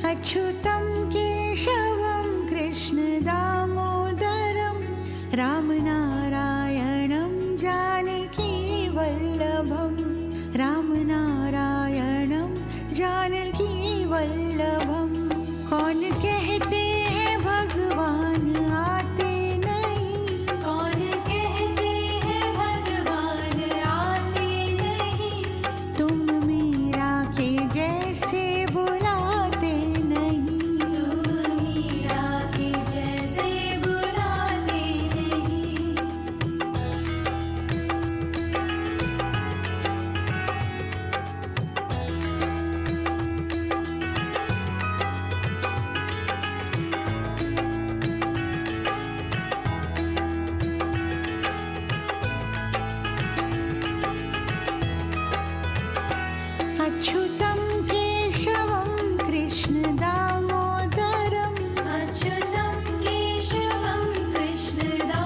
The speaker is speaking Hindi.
अच्युतं केशवं कृष्णदामोदरं रामनारायणं जानकीवल्लभं रामनारायणं जानकीवल्लभं। कौन कहते हैं भगवान आते नहीं, कौन कहते हैं भगवान आते नहीं, तुम मीरा के जैसे बुलाते नहीं, तुम मीरा के जैसे बुलाते नहीं। अच्युतं केशवं कृष्णदामोदरं अच्युतं केशवं कृष्णदामोदरं